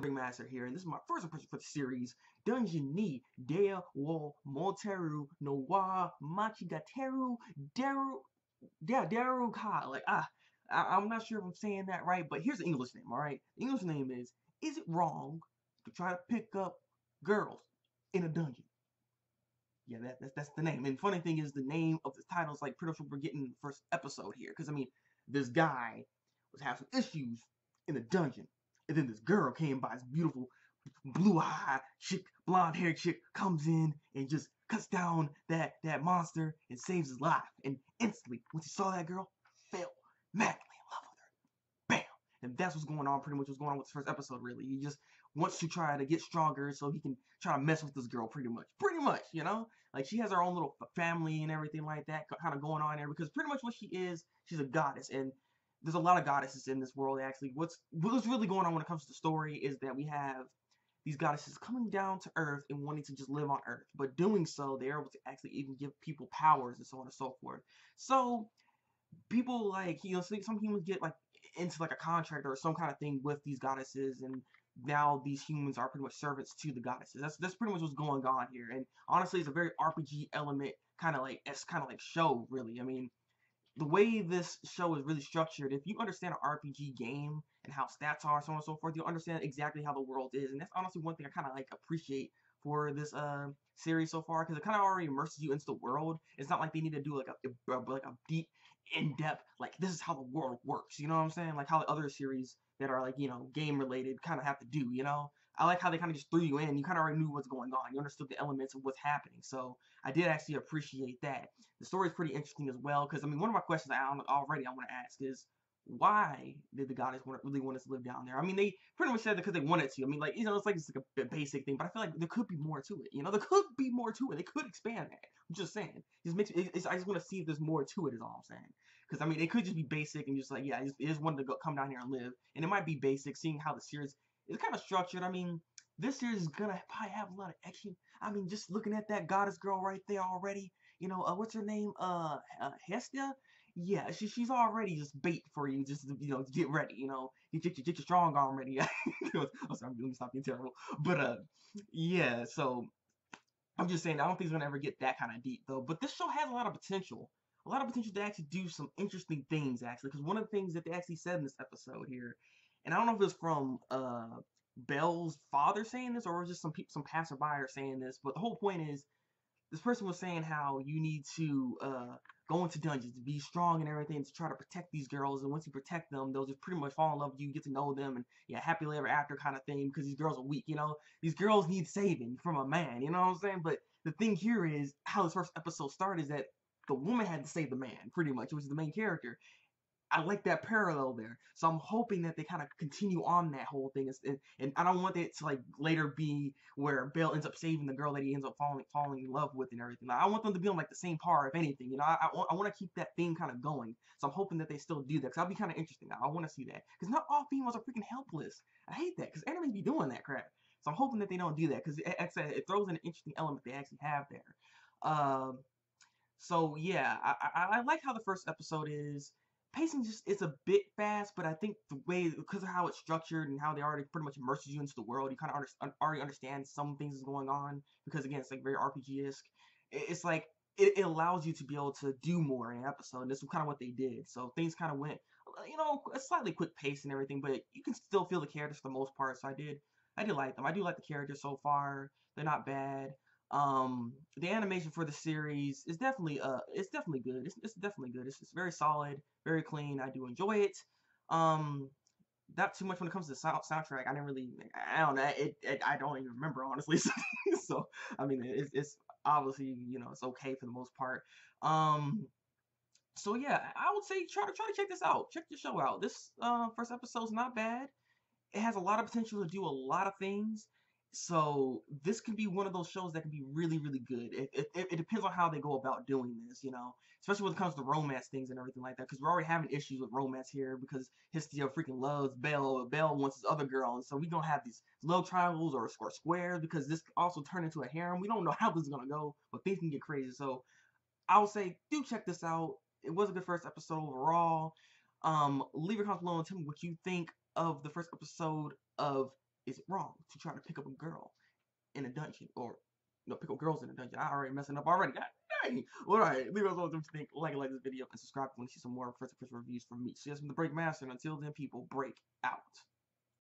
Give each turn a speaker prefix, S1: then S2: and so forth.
S1: Thabreakmaster here, and this is my first impression for the series, Daanjon ni Deai wo Motomeru no wa Machigatteiru Darou ka. I'm not sure if I'm saying that right, but here's the English name, alright? The English name is it wrong to try to pick up girls in a dungeon? Yeah, that's the name. And funny thing is, the name of the title is like pretty much what we're getting in the first episode here. Because, I mean, this guy was having some issues in the dungeon. And then this girl came by, this beautiful blue-eyed chick, blonde-haired chick, comes in and just cuts down that monster and saves his life. And instantly, when he saw that girl, fell madly in love with her. Bam! And that's what's going on, pretty much what's going on with the first episode, really. He just wants to try to get stronger so he can try to mess with this girl, pretty much, you know? Like, she has her own little family and everything like that kind of going on there, because pretty much what she is, she's a goddess. And there's a lot of goddesses in this world, actually. What's really going on when it comes to the story is that we have these goddesses coming down to Earth and wanting to just live on Earth. But doing so, they're able to actually even give people powers and so on and so forth. So, people, like, you know, some humans get, like, into, like, a contract or some kind of thing with these goddesses, and now these humans are pretty much servants to the goddesses. That's pretty much what's going on here. And honestly, it's a very RPG element kind of like show, really. I mean, the way this show is really structured, if you understand an RPG game and how stats are, so on and so forth, you'll understand exactly how the world is. And that's honestly one thing I kind of like appreciate for this series so far, because it kind of already immerses you into the world. It's not like they need to do like a deep, in-depth, like, this is how the world works, you know what I'm saying? Like how the other series that are, like, you know, game related kind of have to do, you know? I like how they kind of just threw you in. You kind of already knew what's going on. You understood the elements of what's happening. So I did actually appreciate that. The story is pretty interesting as well, because, I mean, one of my questions I want to ask is, why did the goddess really want us to live down there? I mean, they pretty much said that because they wanted to. I mean, like, you know, it's like a basic thing, but I feel like there could be more to it. You know, there could be more to it. They could expand that. I'm just saying. I just want to see if there's more to it, is all I'm saying. Because, I mean, it could just be basic and just like, yeah, I just wanted to come down here and live. And it might be basic, seeing how the series is kind of structured. I mean, this series is gonna probably have a lot of action. I mean, just looking at that goddess girl right there already. You know, what's her name? Hestia? Yeah, she's already just bait for you, just to, you know, get ready, you know, get your strong arm ready. I'm sorry, let me stop being terrible. But yeah, so I'm just saying, I don't think it's gonna ever get that kind of deep though. But this show has a lot of potential to actually do some interesting things, actually. Because one of the things that they actually said in this episode here, and I don't know if it was from Belle's father saying this, or it was just some passerby are saying this, but the whole point is, this person was saying how you need to go into dungeons, be strong and everything, to try to protect these girls, and once you protect them, they'll just pretty much fall in love with you, get to know them, and yeah, happily ever after kind of thing, because these girls are weak, you know? These girls need saving from a man, you know what I'm saying? But the thing here is, how this first episode started, is that the woman had to save the man, pretty much, which is the main character. I like that parallel there. So I'm hoping that they kind of continue on that whole thing. And I don't want it to, like, later be where Belle ends up saving the girl that he ends up falling in love with and everything. Like, I want them to be on, like, the same par, if anything. You know, I want to keep that theme kind of going. So I'm hoping that they still do that, because that'll be kind of interesting. I want to see that. Because not all females are freaking helpless. I hate that, because anime be doing that crap. So I'm hoping that they don't do that, because it throws in an interesting element they actually have there. So yeah, I like how the first episode is. Pacing just is a bit fast, but I think the way, because of how it's structured and how they already pretty much immerses you into the world, you kind of already understand some things is going on, because again, it's like very RPG-esque. It's like it allows you to be able to do more in an episode, and this is kind of what they did. So things kind of went, you know, a slightly quick pace and everything, but you can still feel the characters for the most part. So I did like them. I do like the characters so far. They're not bad. The animation for the series is definitely good. It's definitely good. It's very solid, very clean. I do enjoy it. Not too much when it comes to the soundtrack. I don't know. I don't even remember, honestly. So I mean, it's obviously, you know, it's okay for the most part. So yeah, I would say try to check this out. Check the show out. This first episode's not bad. It has a lot of potential to do a lot of things. So this can be one of those shows that can be really, really good. It depends on how they go about doing this, you know, especially when it comes to romance things and everything like that. Because we're already having issues with romance here, because Hestia freaking loves Belle. Belle wants his other girl, and so we don't have these love triangles or squares, because this also turned into a harem. We don't know how this is gonna go, but things can get crazy. So I would say do check this out. It was a good first episode overall. Leave your comments below and tell me what you think of the first episode of Is it wrong to try to pick up a girl in a dungeon, or pick up girls in a dungeon? I already messing up already. God dang. All right, leave us know what you think. Like this video and subscribe if you want to see some more first person reviews from me. So yes, I'm the Breakmaster, and until then, people, break out.